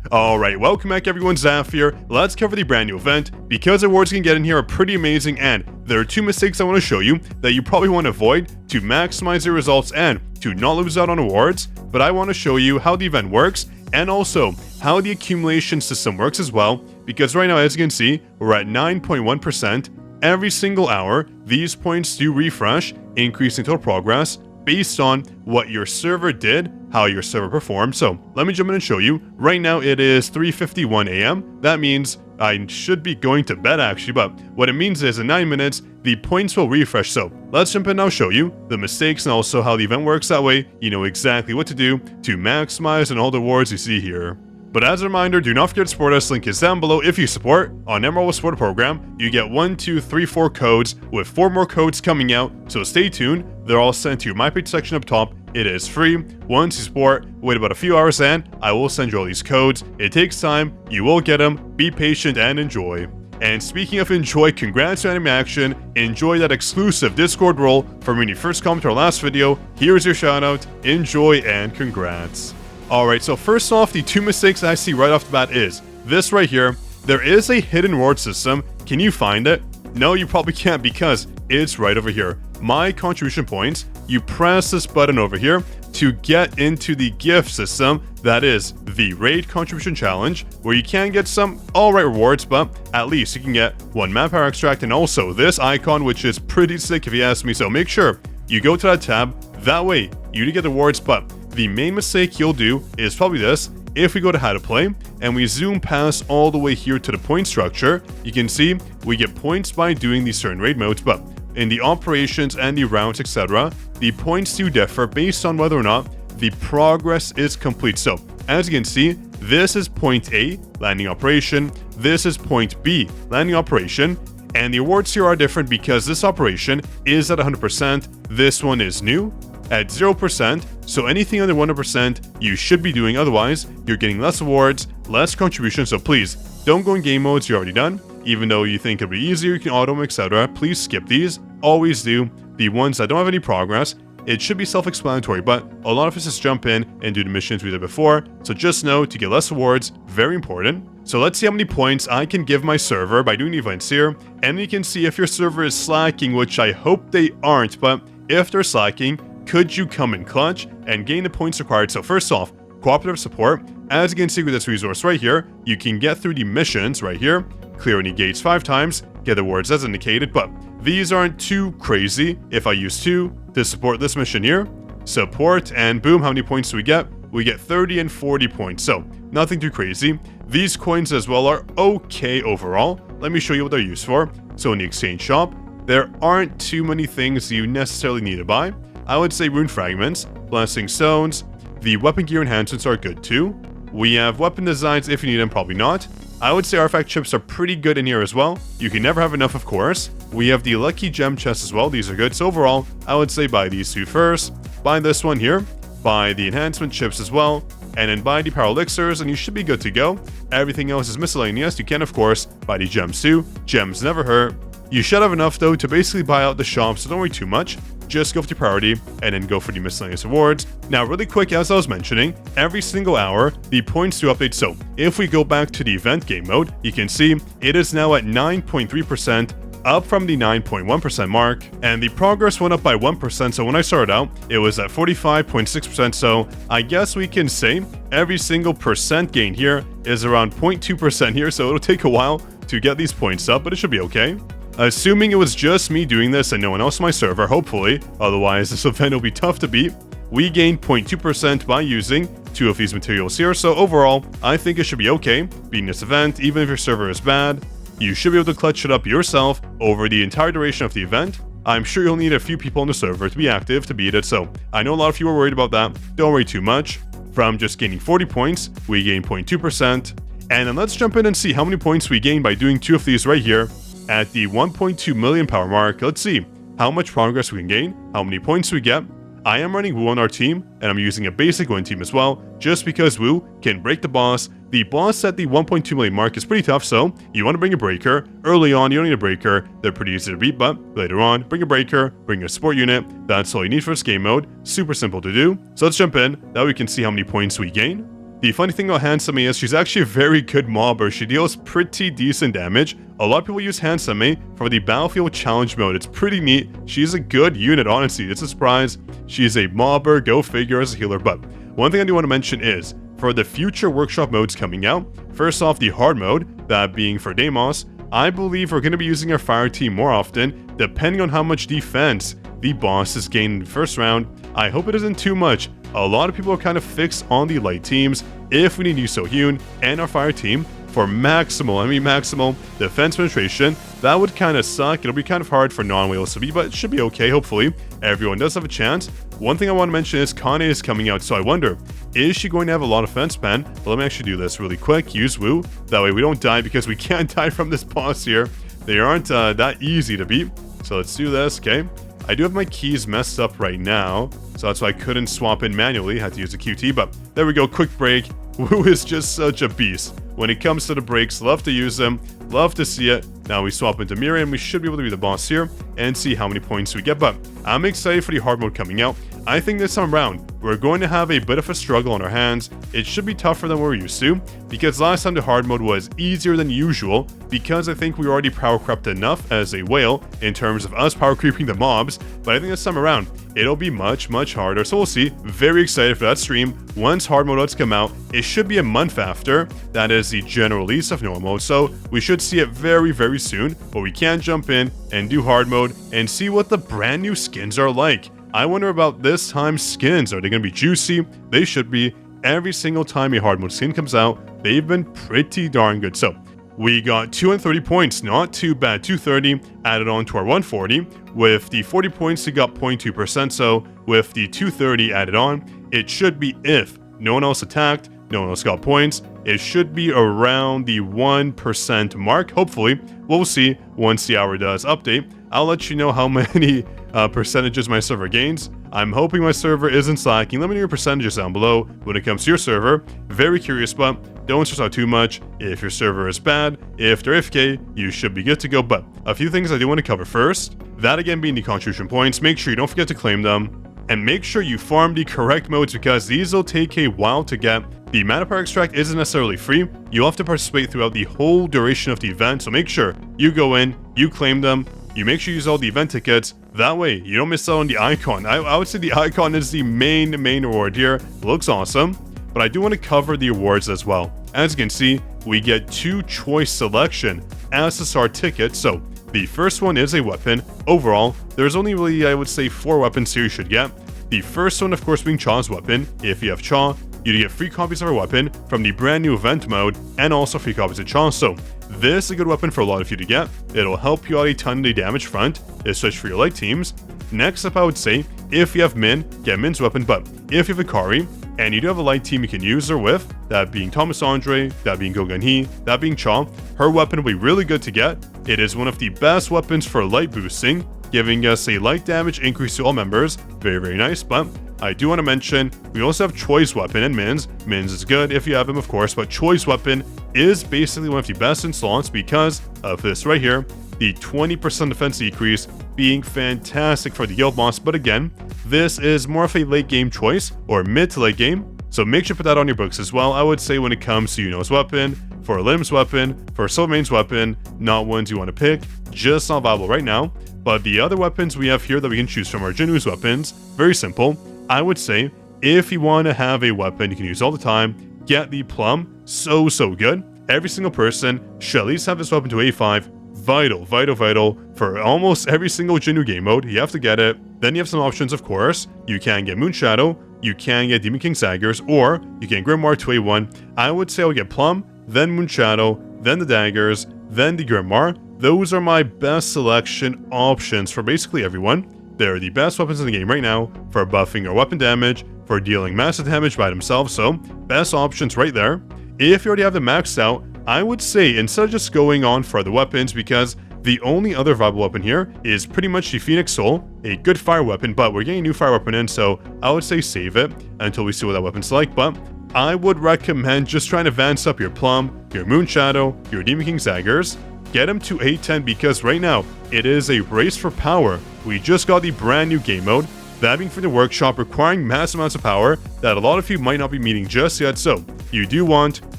Alright, welcome back everyone, Zaf here. Let's cover the brand new event, because awards you can get in here are pretty amazing, and there are two mistakes I want to show you that you probably want to avoid to maximize your results and to not lose out on awards. But I want to show you how the event works, and also how the accumulation system works as well, because right now, as you can see, we're at 9.1%. Every single hour, these points do refresh, increasing total progress based on what your server did, how your server performed. So let me jump in and show you. Right now it is 3:51 a.m. That means I should be going to bed actually, but what it means is in 9 minutes, the points will refresh. So let's jump in and I'll show you the mistakes and also how the event works. That way, you know exactly what to do to maximize on all the awards you see here. But as a reminder, do not forget to support us. Link is down below. If you support on Emerald will support a program, you get 1, 2, 3, 4 codes with 4 more codes coming out. So stay tuned. They're all sent to your My Page section up top. It is free. Once you support, wait about a few hours and I will send you all these codes. It takes time. You will get them. Be patient and enjoy. And speaking of enjoy, congrats on Anime Action. Enjoy that exclusive Discord role from when you first comment to our last video. Here's your shout out. Enjoy and congrats. Alright, so first off, the two mistakes I see right off the bat is this right here. There is a hidden reward system. Can you find it? No, you probably can't because it's right over here. My contribution points. You press this button over here to get into the gift system. That is the Raid Contribution Challenge, where you can get some alright rewards, but at least you can get 1 manpower extract and also this icon, which is pretty sick if you ask me. So make sure you go to that tab. That way you do get the rewards, but the main mistake you'll do is probably this. If we go to how to play and we zoom past all the way here to the point structure, you can see we get points by doing these certain raid modes, but in the operations and the routes, etc., the points do differ based on whether or not the progress is complete. So as you can see, this is point A, landing operation. This is point B, landing operation. And the awards here are different because this operation is at 100%. This one is new at 0%, so anything under 100% you should be doing, otherwise you're getting less awards, less contribution. So please don't go in game modes you're already done. Even though you think it'll be easier, you can auto them, etc. Please skip these. Always do the ones that don't have any progress. It should be self-explanatory, but a lot of us just jump in and do the missions we did before. So just know to get less awards, very important. So let's see how many points I can give my server by doing the events here. And you can see if your server is slacking, which I hope they aren't, but if they're slacking, could you come in clutch and gain the points required? So first off, cooperative support. As you can see with this resource right here, you can get through the missions right here, clear any gates 5 times, get the awards as indicated, but these aren't too crazy. If I use 2 to support this mission here, support, and boom, how many points do we get? We get 30 and 40 points, so nothing too crazy. These coins as well are okay overall. Let me show you what they're used for. So in the exchange shop, there aren't too many things you necessarily need to buy. I would say rune fragments, blessing stones, the weapon gear enhancements are good too. We have weapon designs if you need them, probably not. I would say artifact chips are pretty good in here as well. You can never have enough, of course. We have the lucky gem chests as well. These are good. So overall, I would say buy these 2 first. Buy this one here. Buy the enhancement chips as well. And then buy the power elixirs and you should be good to go. Everything else is miscellaneous. You can, of course, buy the gems too. Gems never hurt. You should have enough though to basically buy out the shop, so don't worry too much. Just go for the priority and then go for the miscellaneous awards. Now really quick, as I was mentioning, every single hour the points do update. So if we go back to the event game mode, you can see it is now at 9.3%, up from the 9.1% mark, and the progress went up by 1%. So when I started out, it was at 45.6%. So I guess we can say every single percent gain here is around 0.2% here. So it'll take a while to get these points up, but it should be okay. Assuming it was just me doing this and no one else on my server, hopefully, otherwise this event will be tough to beat, we gained 0.2% by using 2 of these materials here. So overall, I think it should be okay beating this event. Even if your server is bad, you should be able to clutch it up yourself over the entire duration of the event. I'm sure you'll need a few people on the server to be active to beat it, so I know a lot of you are worried about that. Don't worry too much. From just gaining 40 points, we gain 0.2%. And then let's jump in and see how many points we gain by doing 2 of these right here. At the 1.2 million power mark, let's see how much progress we can gain, how many points we get. I am running Woo on our team, and I'm using a basic win team as well, just because Woo can break the boss. The boss at the 1.2 million mark is pretty tough, so you want to bring a breaker. Early on, you don't need a breaker. They're pretty easy to beat, but later on, bring a breaker, bring a support unit. That's all you need for this game mode. Super simple to do. So let's jump in. Now we can see how many points we gain. The funny thing about Handsome is she's actually a very good mobber. She deals pretty decent damage. A lot of people use Handsome for the Battlefield Challenge mode. It's pretty neat. She's a good unit, honestly. It's a surprise. She's a mobber, go figure, as a healer. But one thing I do want to mention is, for the future workshop modes coming out, first off, the hard mode, that being for Deimos, I believe we're going to be using our fire team more often, depending on how much defense the boss is gaining in the first round. I hope it isn't too much. A lot of people are kind of fixed on the light teams. If we need Yu So-hyun and our fire team for maximal defense penetration, that would kind of suck. It'll be kind of hard for non-whales to be, but it should be okay, hopefully. Everyone does have a chance. One thing I want to mention is Kane is coming out, so I wonder, is she going to have a lot of fence pen? But let me actually do this really quick. Use Woo. That way we don't die, because we can't die from this boss here. They aren't that easy to beat. So let's do this, okay? I do have my keys messed up right now, so that's why I couldn't swap in manually. Had to use a QT, but there we go. Quick break. Woo is just such a beast. When it comes to the breaks, love to use them. Love to see it. Now we swap into Mira, and we should be able to be the boss here and see how many points we get. But I'm excited for the hard mode coming out. I think this time around, we're going to have a bit of a struggle on our hands. It should be tougher than we're used to, because last time the hard mode was easier than usual, because I think we were already power crept enough as a whale in terms of us power creeping the mobs. But I think this time around, it'll be much harder. So we'll see. Very excited for that stream. Once hard mode does come out, it should be a month after. That is the general release of normal mode, so we should see it very soon. But we can jump in and do hard mode and see what the brand new skins are like. I wonder about this time's skins. Are they going to be juicy? They should be. Every single time a hard mode skin comes out, they've been pretty darn good. So we got 230 points, not too bad. 230 added on to our 140. With the 40 points, we got 0.2%. So with the 230 added on, it should be, if no one else attacked, no one else got points, it should be around the 1% mark. Hopefully, we'll see once the hour does update. I'll let you know how many percentages my server gains. I'm hoping my server isn't slacking. Let me know your percentages down below when it comes to your server. Very curious, but don't stress out too much. If your server is bad, if they're AFK, you should be good to go. But a few things I do want to cover first. That again being the contribution points. Make sure you don't forget to claim them. And make sure you farm the correct modes, because these will take a while to get. The mana power extract isn't necessarily free. You'll have to participate throughout the whole duration of the event. So make sure you go in, you claim them, you make sure you use all the event tickets. That way, you don't miss out on the icon. I would say the icon is the main reward here. It looks awesome. But I do want to cover the awards as well. As you can see, we get 2 choice selection SSR tickets. So the first one is a weapon. Overall, there's only really, I would say, 4 weapons here you should get. The first one, of course, being Chaw's weapon. If you have Chaw, you get free copies of her weapon from the brand new event mode, and also free copies of Chaw. So this is a good weapon for a lot of you to get. It'll help you out a ton in the damage front, especially for your light teams. Next up, I would say, if you have Min, get Min's weapon. But if you have Akari, and you do have a light team you can use her with, that being Thomas Andre, that being Gogan-hee, that being Chaw, her weapon will be really good to get. It is one of the best weapons for light boosting, giving us a light damage increase to all members. Very nice. But I do want to mention, we also have Choi's weapon and Min's. Min's is good if you have him, of course, but Choi's weapon is basically one of the best in slots because of this right here. The 20% defense decrease being fantastic for the guild boss. But again, this is more of a late game choice, or mid to late game. So make sure to put that on your books as well. I would say when it comes to Yuno's weapon, for Lim's weapon, for Silvermane's weapon, not ones you want to pick, just not viable right now. But the other weapons we have here that we can choose from are Jinwoo's weapons. Very simple. I would say if you want to have a weapon you can use all the time, get the Plum. So good. Every single person should at least have this weapon to A5. Vital for almost every single Jinwoo game mode. You have to get it. Then you have some options, of course. You can get Moonshadow, you can get Demon King Daggers, or you can Grimoire to A1. I would say I would get Plum, then Moonshadow, then the Daggers, then the Grimoire. Those are my best selection options for basically everyone. They're the best weapons in the game right now for buffing our weapon damage, for dealing massive damage by themselves, so best options right there. If you already have them maxed out, I would say instead of just going on for other weapons, because the only other viable weapon here is pretty much the Phoenix Soul, a good fire weapon, but we're getting a new fire weapon in, so I would say save it until we see what that weapon's like. But I would recommend just trying to advance up your Plum, your Moonshadow, your Demon King Daggers. Get them to 810 because right now it is a race for power. We just got the brand new game mode. that being for the workshop requiring massive amounts of power that a lot of you might not be meeting just yet, so you do want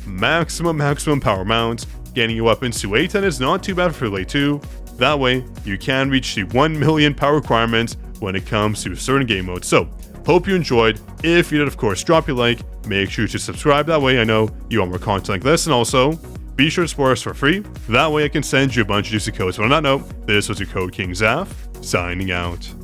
maximum power mounts. Getting your weapons to 810 is not too bad for Late 2. That way, you can reach the 1 million power requirements when it comes to certain game modes. So, hope you enjoyed. If you did, of course, drop your like. Make sure to subscribe. That way I know you want more content like this. And also, be sure to support us for free. That way I can send you a bunch of juicy codes. But on that note, this was your Code King Zaf, signing out.